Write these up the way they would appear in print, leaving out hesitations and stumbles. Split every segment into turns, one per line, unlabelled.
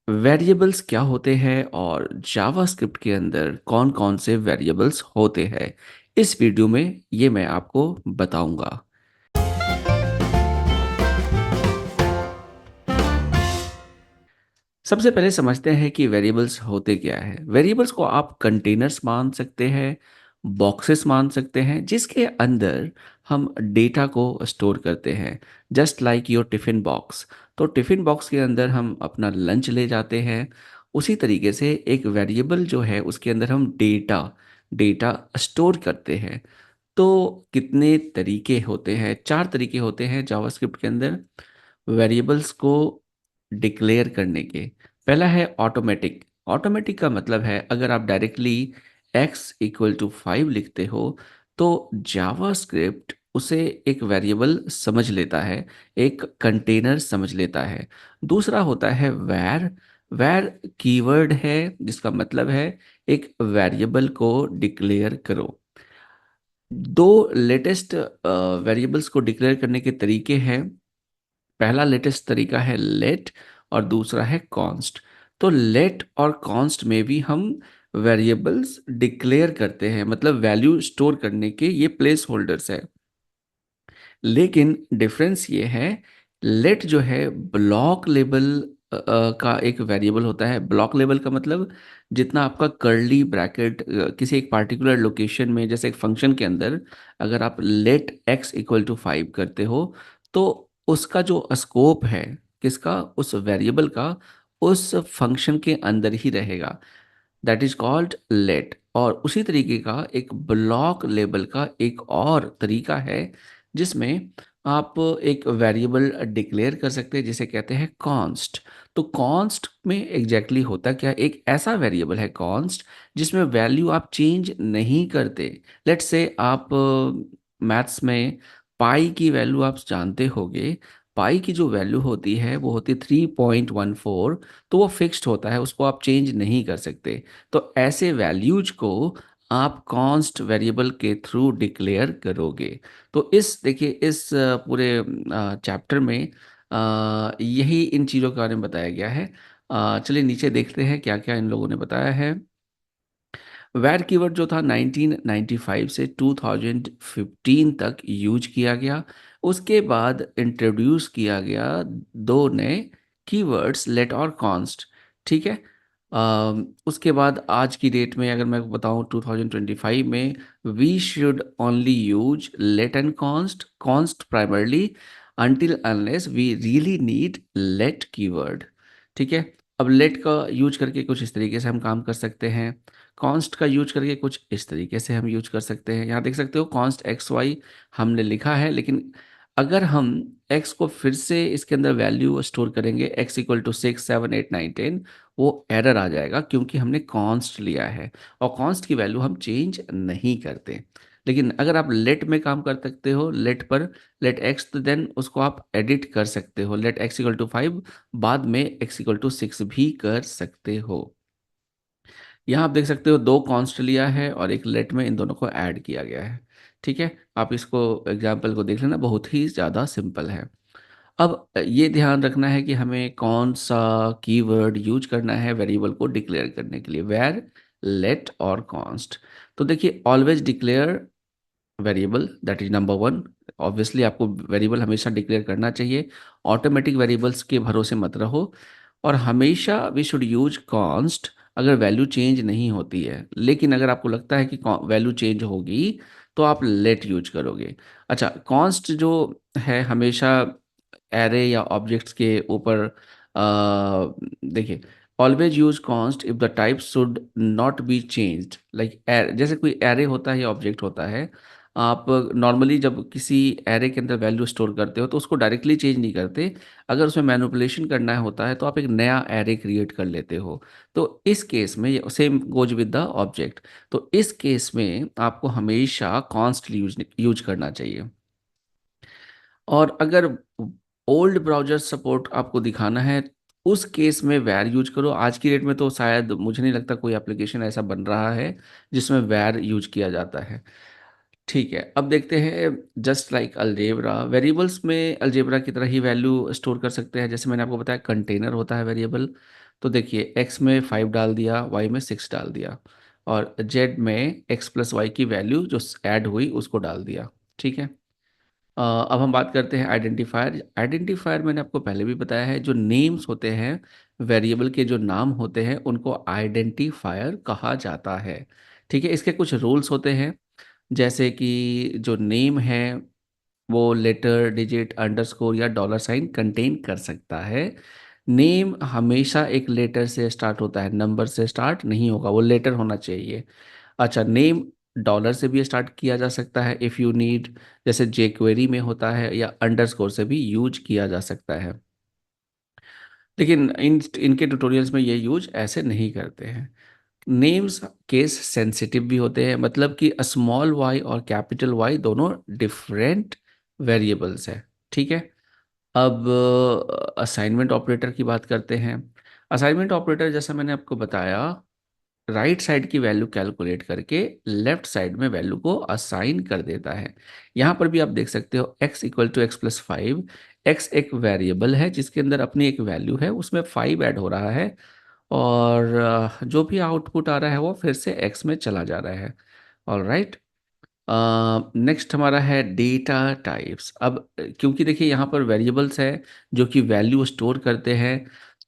Variables क्या होते हैं और जावास्क्रिप्ट के अंदर कौन-कौन से वेरिएबल्स होते हैं, इस वीडियो में ये मैं आपको बताऊंगा। सबसे पहले समझते हैं कि वेरिएबल्स होते क्या है। वेरिएबल्स को आप कंटेनर्स मान सकते हैं, बॉक्सेस मान सकते हैं, जिसके अंदर हम डेटा को स्टोर करते हैं। Just like your tiffin box. तो टिफ़िन बॉक्स के अंदर हम अपना लंच ले जाते हैं। उसी तरीके से एक वेरिएबल जो है उसके अंदर हम डेटा डेटा स्टोर करते हैं। तो कितने तरीके होते हैं? 4 तरीके होते हैं जावास्क्रिप्ट के अंदर वेरिएबल्स को डिक्लेयर करने के। पहला है ऑटोमेटिक। ऑटोमेटिक का मतलब है अगर आप डायरेक्टली x इक्वल टू 5 लिखते हो तो जावास्क्रिप्ट उसे एक वेरिएबल समझ लेता है, एक कंटेनर समझ लेता है। दूसरा होता है वेर। वेर कीवर्ड है जिसका मतलब है एक वेरिएबल को डिक्लेयर करो। दो लेटेस्ट वेरिएबल्स को डिक्लेयर करने के तरीके हैं। पहला लेटेस्ट तरीका है लेट और दूसरा है कॉन्स्ट। तो लेट और कॉन्स्ट में भी हम वेरिएबल्स डिक्लेयर करते हैं, मतलब वैल्यू स्टोर करने के ये प्लेस होल्डर्स है। लेकिन डिफरेंस ये है, लेट जो है ब्लॉक लेवल का एक वेरिएबल होता है। ब्लॉक लेवल का मतलब जितना आपका कर्ली ब्रैकेट किसी एक पार्टिकुलर लोकेशन में, जैसे एक फंक्शन के अंदर अगर आप लेट एक्स इक्वल टू 5 करते हो तो उसका जो स्कोप है किसका, उस वेरिएबल का, उस फंक्शन के अंदर ही रहेगा। That is called let. और उसी तरीके का एक ब्लॉक लेवल का एक और तरीका है जिसमें आप एक वेरिएबल डिक्लेयर कर सकते हैं जिसे कहते हैं कॉन्स्ट। तो कॉन्स्ट में एग्जैक्टली होता क्या, एक ऐसा वेरिएबल है कॉन्स्ट जिसमें वैल्यू आप चेंज नहीं करते। लेट्स से आप मैथ्स में पाई की वैल्यू आप जानते होंगे। पाई की जो वैल्यू होती है वो होती है 3.14। तो वो फिक्स्ड होता है, उसको आप चेंज नहीं कर सकते। तो ऐसे वैल्यूज को आप कॉन्स्ट वेरिएबल के थ्रू डिक्लेयर करोगे। तो इस देखिए इस पूरे चैप्टर में यही इन चीज़ों के बारे में बताया गया है। चलिए नीचे देखते हैं क्या क्या इन लोगों ने बताया है। वैर कीवर्ड जो था 1995 से 2015 तक यूज किया गया। उसके बाद इंट्रोड्यूस किया गया दो नए कीवर्ड्स, लेट और कॉन्स्ट। ठीक है। उसके बाद आज की डेट में अगर मैं बताऊं 2025 में we should only use let and const, const primarily until unless we really need let keyword. ठीक है। अब लेट का यूज करके कुछ इस तरीके से हम काम कर सकते हैं, कॉन्स्ट का यूज करके कुछ इस तरीके से हम यूज कर सकते हैं। यहाँ देख सकते हो कॉन्स्ट एक्स वाई हमने लिखा है, लेकिन अगर हम एक्स को फिर से इसके अंदर वैल्यू स्टोर करेंगे एक्स इक्वल टू 6 7 8 9 10, वो एरर आ जाएगा क्योंकि हमने कॉन्स्ट लिया है और कॉन्स्ट की वैल्यू हम चेंज नहीं करते। लेकिन अगर आप लेट में काम कर सकते हो, लेट पर लेट एक्स, तो देन उसको आप एडिट कर सकते हो, लेट एक्स इक्वल टू 5 बाद में एक्स इक्वल टू 6 भी कर सकते हो। यहाँ आप देख सकते हो दो कॉन्स्ट लिया है और एक लेट में इन दोनों को ऐड किया गया है। ठीक है। आप इसको एग्जाम्पल को देख लेना, बहुत ही ज़्यादा सिंपल है। अब ये ध्यान रखना है कि हमें कौन सा कीवर्ड यूज करना है वेरिएबल को डिक्लेयर करने के लिए, वेर, लेट और कॉन्स्ट। तो देखिए always declare variable, that is number one. Obviously आपको वेरिएबल हमेशा डिक्लेयर करना चाहिए। ऑटोमेटिक वेरिएबल्स के भरोसे मत रहो। और हमेशा वी शुड यूज कॉन्स्ट अगर वैल्यू चेंज नहीं होती है। लेकिन अगर आपको लगता है कि वैल्यू चेंज होगी तो आप लेट यूज करोगे। अच्छा, कॉन्स्ट जो है हमेशा एरे या ऑब्जेक्ट्स के ऊपर देखिए, always use const if the type should not be changed. Like जैसे कोई एरे होता है या ऑब्जेक्ट होता है, आप नॉर्मली जब किसी एरे के अंदर वैल्यू स्टोर करते हो तो उसको डायरेक्टली चेंज नहीं करते। अगर उसमें मैनिपुलेशन करना होता है तो आप एक नया एरे क्रिएट कर लेते हो। तो इस केस में same goes with the object. तो इस केस में आपको हमेशा कॉन्स्ट यूज यूज करना चाहिए। और अगर ओल्ड ब्राउज़र सपोर्ट आपको दिखाना है उस केस में वैर यूज करो। आज की डेट में तो शायद मुझे नहीं लगता कोई एप्लीकेशन ऐसा बन रहा है जिसमें वैर यूज किया जाता है। ठीक है, अब देखते हैं जस्ट लाइक अलजेब्रा, वेरिएबल्स में अलजेब्रा की तरह ही वैल्यू स्टोर कर सकते हैं। जैसे मैंने आपको बताया कंटेनर होता है वेरिएबल, तो देखिए एक्स में 5 डाल दिया, वाई में 6 डाल दिया, और जेड में एक्स प्लस वाई की वैल्यू जो ऐड हुई उसको डाल दिया। ठीक है। अब हम बात करते हैं आइडेंटिफायर। आइडेंटिफायर मैंने आपको पहले भी बताया है, जो नेम्स होते हैं, वेरिएबल के जो नाम होते हैं उनको आइडेंटिफायर कहा जाता है। ठीक है। इसके कुछ रूल्स होते हैं, जैसे कि जो नेम है वो लेटर, डिजिट, अंडरस्कोर या डॉलर साइन कंटेन कर सकता है। नेम हमेशा एक लेटर से स्टार्ट होता है, नंबर से स्टार्ट नहीं होगा, वो लेटर होना चाहिए। अच्छा, नेम डॉलर से भी स्टार्ट किया जा सकता है इफ़ यू नीड, जैसे जे क्वेरी में होता है, या अंडरस्कोर से भी यूज किया जा सकता है। लेकिन इनके ट्यूटोरियल्स में ये यूज ऐसे नहीं करते हैं। नेम्स केस सेंसिटिव भी होते हैं, मतलब कि स्मॉल वाई और कैपिटल वाई दोनों डिफरेंट वेरिएबल्स है। ठीक है। अब असाइनमेंट ऑपरेटर की बात करते हैं। असाइनमेंट ऑपरेटर जैसा मैंने आपको बताया, राइट साइड की वैल्यू कैलकुलेट करके लेफ्ट साइड में वैल्यू को असाइन कर देता है। यहाँ पर भी आप देख सकते हो x equal to x plus 5। X एक वेरिएबल है जिसके अंदर अपनी एक वैल्यू है, उसमें 5 ऐड हो रहा है, और जो भी आउटपुट आ रहा है वो फिर से x में चला जा रहा है। All right. नेक्स्ट हमारा है डेटा टाइप्स। अब क्योंकि देखिए यहाँ पर वेरिएबल्स है जो कि वैल्यू स्टोर करते हैं,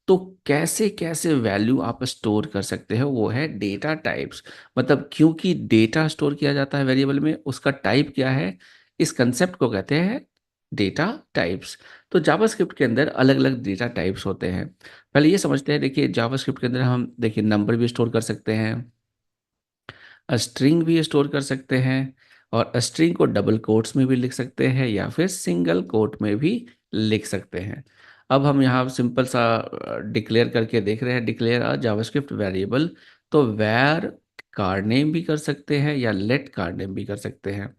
तो कैसे कैसे वैल्यू आप स्टोर कर सकते हो वो है डेटा टाइप्स। मतलब क्योंकि डेटा स्टोर किया जाता है वेरिएबल में, उसका टाइप क्या है, इस कंसेप्ट को कहते हैं डेटा टाइप्स। तो जावास्क्रिप्ट के अंदर अलग अलग डेटा टाइप्स होते हैं। पहले ये समझते हैं, देखिए जावास्क्रिप्ट के अंदर हम देखिए नंबर भी स्टोर कर सकते हैं, स्ट्रिंग भी स्टोर कर सकते हैं, और स्ट्रिंग को डबल कोट्स में भी लिख सकते हैं या फिर सिंगल कोट में भी लिख सकते हैं। अब हम यहाँ सिंपल सा डिक्लेयर करके देख रहे हैं, डिक्लेयर अ जावास्क्रिप्ट वेरिएबल। तो वैर कार नेम भी कर सकते हैं या लेट कार नेम भी कर सकते हैं।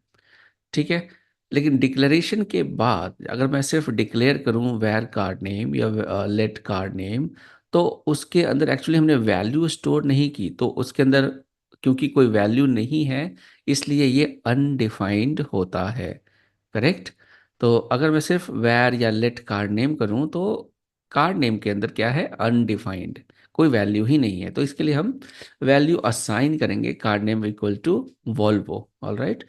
ठीक है। लेकिन डिक्लेरेशन के बाद अगर मैं सिर्फ डिक्लेयर करूं वैर कार नेम या लेट कार नेम, तो उसके अंदर एक्चुअली हमने वैल्यू स्टोर नहीं की, तो उसके अंदर क्योंकि कोई वैल्यू नहीं है इसलिए ये अनडिफाइंड होता है। करेक्ट। तो अगर मैं सिर्फ वैर या लेट कार नेम करूं तो कार नेम के अंदर क्या है, अनडिफाइंड, कोई वैल्यू ही नहीं है, तो इसके लिए हम वैल्यू असाइन करेंगे car name equal to Volvo. All right.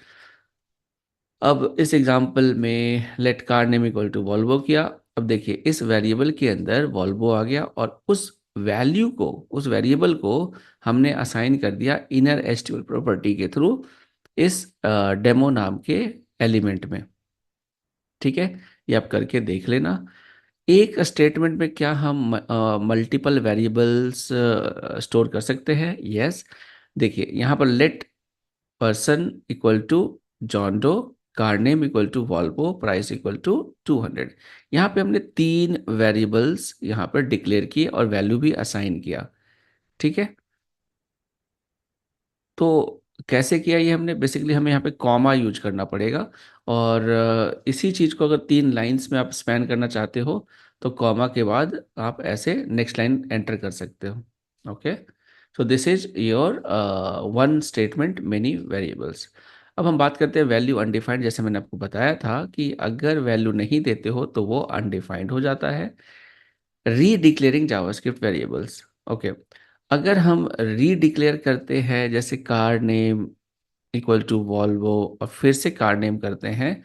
अब इस एग्जांपल में let car name equal to Volvo किया। अब देखिए इस वेरिएबल के अंदर वॉल्वो आ गया, और उस वैल्यू को, उस वेरिएबल को हमने असाइन कर दिया इनर एचटीएमएल प्रॉपर्टी के थ्रू इस डेमो नाम के एलिमेंट में। ठीक है। ये आप करके देख लेना। एक स्टेटमेंट में क्या हम मल्टीपल वेरिएबल्स स्टोर कर सकते हैं? यस। देखिए यहाँ पर let person equal to John Doe, car name equal to Volvo, price equal to 200। यहाँ पे हमने 3 वेरिएबल्स यहाँ पर डिक्लेयर किए और वैल्यू भी असाइन किया। ठीक है। तो कैसे किया ये हमने, बेसिकली हमें यहाँ पे कॉमा यूज करना पड़ेगा, और इसी चीज़ को अगर 3 लाइंस में आप स्पैन करना चाहते हो तो कॉमा के बाद आप ऐसे नेक्स्ट लाइन एंटर कर सकते हो। Okay. So this is your one statement many variables. अब हम बात करते हैं वैल्यू अनडिफाइंड। जैसे मैंने आपको बताया था कि अगर वैल्यू नहीं देते हो तो वो अनडिफाइंड हो जाता है। Redeclaring JavaScript variables. ओके। अगर हम रीडिक्लेयर करते हैं जैसे car name equal to Volvo और फिर से कार नेम करते हैं,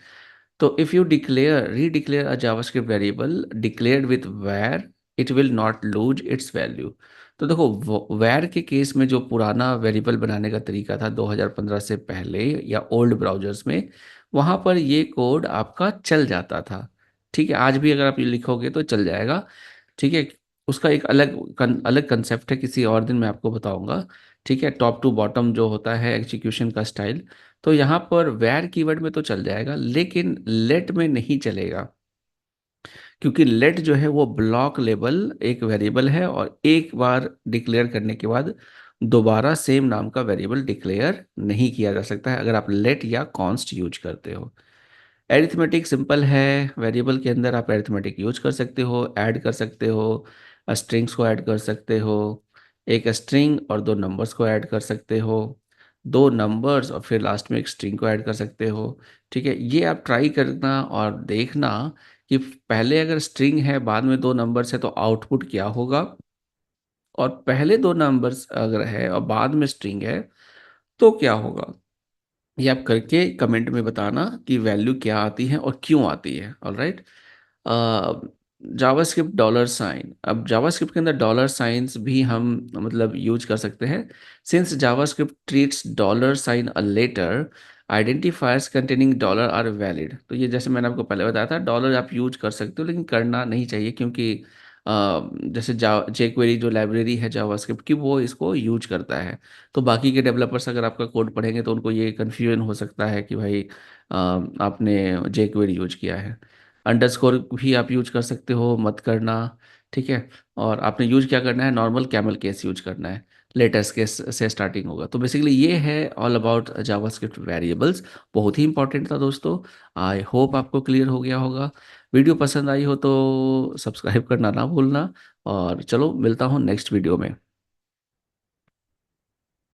तो if you declare redeclare a JavaScript variable declared with var, it will not lose its value. तो देखो वैर के केस में जो पुराना वेरिएबल बनाने का तरीका था 2015 से पहले या ओल्ड ब्राउजर्स में, वहाँ पर ये कोड आपका चल जाता था। ठीक है। आज भी अगर आप ये लिखोगे तो चल जाएगा। ठीक है। उसका एक अलग कंसेप्ट है, किसी और दिन मैं आपको बताऊंगा। ठीक है। टॉप टू बॉटम जो होता है एग्जीक्यूशन का स्टाइल, तो यहाँ पर वैर कीवर्ड में तो चल जाएगा लेकिन लेट में नहीं चलेगा, क्योंकि लेट जो है वो ब्लॉक लेवल एक वेरिएबल है, और एक बार डिक्लेयर करने के बाद दोबारा सेम नाम का वेरिएबल डिक्लेयर नहीं किया जा सकता है अगर आप लेट या कॉन्स्ट यूज करते हो। एरिथमेटिक सिंपल है, वेरिएबल के अंदर आप एरिथमेटिक यूज कर सकते हो, ऐड कर सकते हो, स्ट्रिंग्स को ऐड कर सकते हो, एक स्ट्रिंग और 2 नंबर्स को ऐड कर सकते हो, 2 नंबर्स और फिर लास्ट में एक स्ट्रिंग को ऐड कर सकते हो। ठीक है। ये आप ट्राई करना और देखना कि पहले अगर स्ट्रिंग है बाद में 2 नंबर्स है तो आउटपुट क्या होगा, और पहले दो नंबर्स अगर है और बाद में स्ट्रिंग है, तो क्या होगा, ये आप करके कमेंट में बताना कि वैल्यू क्या आती है और क्यों आती है। ऑलराइट। जावास्क्रिप्ट डॉलर साइन, अब जावास्क्रिप्ट के अंदर डॉलर साइंस भी हम मतलब यूज कर सकते हैं। Since JavaScript treats dollar sign a letter, identifiers containing dollar are valid. तो ये जैसे मैंने आपको पहले बताया था, डॉलर आप यूज कर सकते हो लेकिन करना नहीं चाहिए, क्योंकि जैसे जेक्वेरी जो लाइब्रेरी है जावास्क्रिप्ट की, वो इसको यूज करता है। तो बाकी के डेवलपर्स अगर आपका कोड पढ़ेंगे तो उनको ये कन्फ्यूजन हो सकता है कि भाई आपने जेक्वेरी यूज किया है। अंडरस्कोर भी आप यूज कर सकते हो, मत करना। ठीक है। और आपने यूज क्या करना है, नॉर्मल कैमल केस यूज करना है, लेटेस्ट केस से स्टार्टिंग होगा। तो बेसिकली ये है ऑल अबाउट जावास्क्रिप्ट वेरिएबल्स। बहुत ही इंपॉर्टेंट था दोस्तों। आई होप आपको क्लियर हो गया होगा। वीडियो पसंद आई हो तो सब्सक्राइब करना ना भूलना। और चलो मिलता हूँ नेक्स्ट वीडियो में।